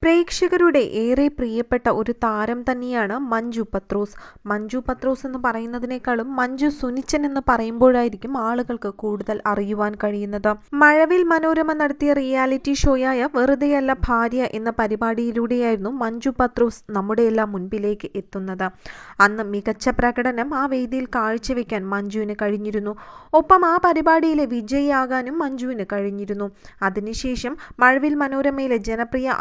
പ്രേക്ഷകരുടെ ഏറെ പ്രിയപ്പെട്ട ഒരു താരം തന്നെയാണ് മഞ്ജു പത്രോസ്. മഞ്ജു പത്രോസ് എന്ന് പറയുന്നതിനേക്കാളും മഞ്ജു സുനിച്ചൻ എന്ന് പറയുമ്പോഴായിരിക്കും ആളുകൾക്ക് കൂടുതൽ അറിയുവാൻ കഴിയുന്നത്. മഴവിൽ മനോരമ നടത്തിയ റിയാലിറ്റി ഷോയായ വെറുതെയല്ല ഭാര്യ എന്ന പരിപാടിയിലൂടെയായിരുന്നു മഞ്ജു പത്രോസ് നമ്മുടെയെല്ലാം മുൻപിലേക്ക് എത്തുന്നത്. അന്ന് മികച്ച പ്രകടനം ആ വേദിയിൽ കാഴ്ചവെക്കാൻ മഞ്ജുവിന് കഴിഞ്ഞിരുന്നു. ഒപ്പം ആ പരിപാടിയിലെ വിജയിയാകാനും മഞ്ജുവിന് കഴിഞ്ഞിരുന്നു. അതിനുശേഷം മഴവിൽ മനോരമയിലെ ജനപ്രിയ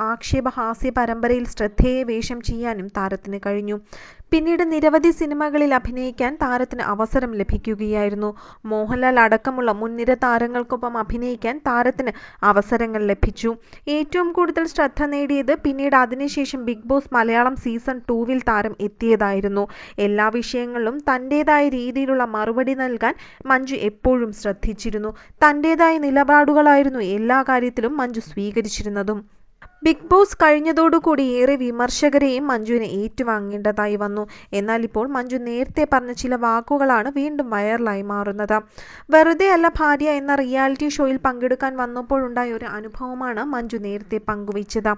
ഹാസ്യ പരമ്പരയിൽ ശ്രദ്ധേയ വേഷം ചെയ്യാനും താരത്തിന് കഴിഞ്ഞു. പിന്നീട് നിരവധി സിനിമകളിൽ അഭിനയിക്കാൻ താരത്തിന് അവസരം ലഭിക്കുകയായിരുന്നു. മോഹൻലാൽ അടക്കമുള്ള മുൻനിര താരങ്ങൾക്കൊപ്പം അഭിനയിക്കാൻ താരത്തിന് അവസരങ്ങൾ ലഭിച്ചു. ഏറ്റവും കൂടുതൽ ശ്രദ്ധ നേടിയത് പിന്നീട് അതിനുശേഷം ബിഗ് ബോസ് മലയാളം സീസൺ 2 താരം എത്തിയതായിരുന്നു. എല്ലാ വിഷയങ്ങളിലും തൻ്റെതായ രീതിയിലുള്ള മറുപടി നൽകാൻ മഞ്ജു എപ്പോഴും ശ്രദ്ധിച്ചിരുന്നു. തൻ്റെതായ നിലപാടുകളായിരുന്നു എല്ലാ കാര്യത്തിലും മഞ്ജു സ്വീകരിച്ചിരുന്നതും. ബിഗ് ബോസ് കഴിഞ്ഞതോടുകൂടി ഏറെ വിമർശകരെയും മഞ്ജുവിനെ ഏറ്റുവാങ്ങേണ്ടതായി വന്നു. എന്നാൽ ഇപ്പോൾ മഞ്ജു നേരത്തെ പറഞ്ഞ ചില വാക്കുകളാണ് വീണ്ടും വൈറലായി മാറുന്നത്. വെറുതെ അല്ല ഭാര്യ എന്ന റിയാലിറ്റി ഷോയിൽ പങ്കെടുക്കാൻ വന്നപ്പോഴുണ്ടായ ഒരു അനുഭവമാണ് മഞ്ജു നേരത്തെ പങ്കുവച്ചത്.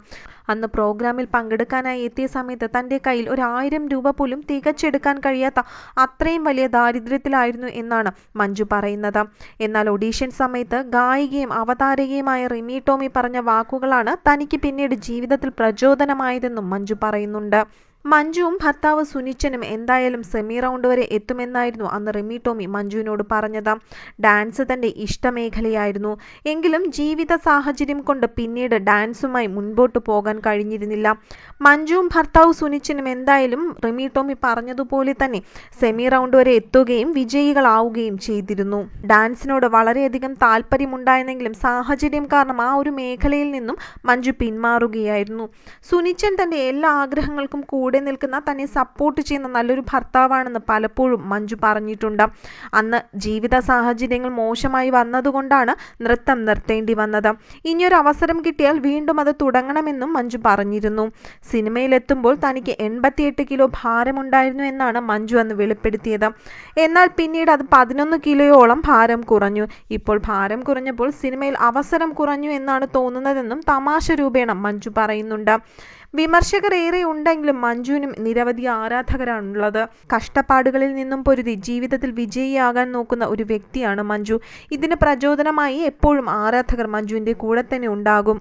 അന്ന് പ്രോഗ്രാമിൽ പങ്കെടുക്കാനായി എത്തിയ സമയത്ത് തൻ്റെ കയ്യിൽ 1000 രൂപ പോലും തികച്ചെടുക്കാൻ കഴിയാത്ത അത്രയും വലിയ ദാരിദ്ര്യത്തിലായിരുന്നു എന്നാണ് മഞ്ജു പറയുന്നത്. എന്നാൽ ഓഡീഷൻ സമയത്ത് ഗായികയും അവതാരകയുമായ റിമി ടോമി പറഞ്ഞ വാക്കുകളാണ് തനിക്ക് പിന്നീട് ജീവിതത്തിൽ പ്രചോദനമായതെന്നും മഞ്ജു പറയുന്നുണ്ട്. മഞ്ജുവും ഭർത്താവ് സുനിച്ചനും എന്തായാലും സെമി റൗണ്ട് വരെ എത്തുമെന്നായിരുന്നു അന്ന് റിമി ടോമി മഞ്ജുവിനോട് പറഞ്ഞത്. ഡാൻസ് തൻ്റെ ഇഷ്ടമേഖലയായിരുന്നു. എങ്കിലും ജീവിത സാഹചര്യം കൊണ്ട് പിന്നീട് ഡാൻസുമായി മുൻപോട്ട് പോകാൻ കഴിഞ്ഞിരുന്നില്ല. മഞ്ജുവും ഭർത്താവ് സുനിച്ചനും എന്തായാലും റിമി ടോമി പറഞ്ഞതുപോലെ തന്നെ സെമി റൗണ്ട് വരെ എത്തുകയും വിജയികളാവുകയും ചെയ്തിരുന്നു. ഡാൻസിനോട് വളരെയധികം താല്പര്യമുണ്ടായിരുന്നെങ്കിലും സാഹചര്യം കാരണം ആ ഒരു മേഖലയിൽ നിന്നും മഞ്ജു പിന്മാറുകയായിരുന്നു. സുനിച്ചൻ തൻ്റെ എല്ലാ ആഗ്രഹങ്ങൾക്കും കൂടെ നിൽക്കുന്ന, തന്നെ സപ്പോർട്ട് ചെയ്യുന്ന നല്ലൊരു ഭർത്താവാണെന്ന് പലപ്പോഴും മഞ്ജു പറഞ്ഞിട്ടുണ്ട്. അന്ന് ജീവിത സാഹചര്യങ്ങൾ മോശമായി വന്നതുകൊണ്ടാണ് നൃത്തം നിർത്തേണ്ടി വന്നത്. ഇനിയൊരു അവസരം കിട്ടിയാൽ വീണ്ടും അത് തുടങ്ങണമെന്നും മഞ്ജു പറഞ്ഞിരുന്നു. സിനിമയിലെത്തുമ്പോൾ തനിക്ക് 88 കിലോ ഭാരമുണ്ടായിരുന്നു എന്നാണ് മഞ്ജു അന്ന് വെളിപ്പെടുത്തിയത്. എന്നാൽ പിന്നീട് അത് 11 കിലോയോളം ഭാരം കുറഞ്ഞു. ഇപ്പോൾ ഭാരം കുറഞ്ഞപ്പോൾ സിനിമയിൽ അവസരം കുറഞ്ഞു എന്നാണ് തോന്നുന്നതെന്നും തമാശ രൂപേണ മഞ്ജു പറയുന്നുണ്ട്. വിമർശകർ ഏറെ ഉണ്ടെങ്കിലും മഞ്ജുവിനും നിരവധി ആരാധകരാണുള്ളത്. കഷ്ടപ്പാടുകളിൽ നിന്നും പൊരുതി ജീവിതത്തിൽ വിജയിയാകാൻ നോക്കുന്ന ഒരു വ്യക്തിയാണ് മഞ്ജു. ഇതിന് പ്രചോദനമായി എപ്പോഴും ആരാധകർ മഞ്ജുവിൻ്റെ കൂടെ തന്നെ ഉണ്ടാകും.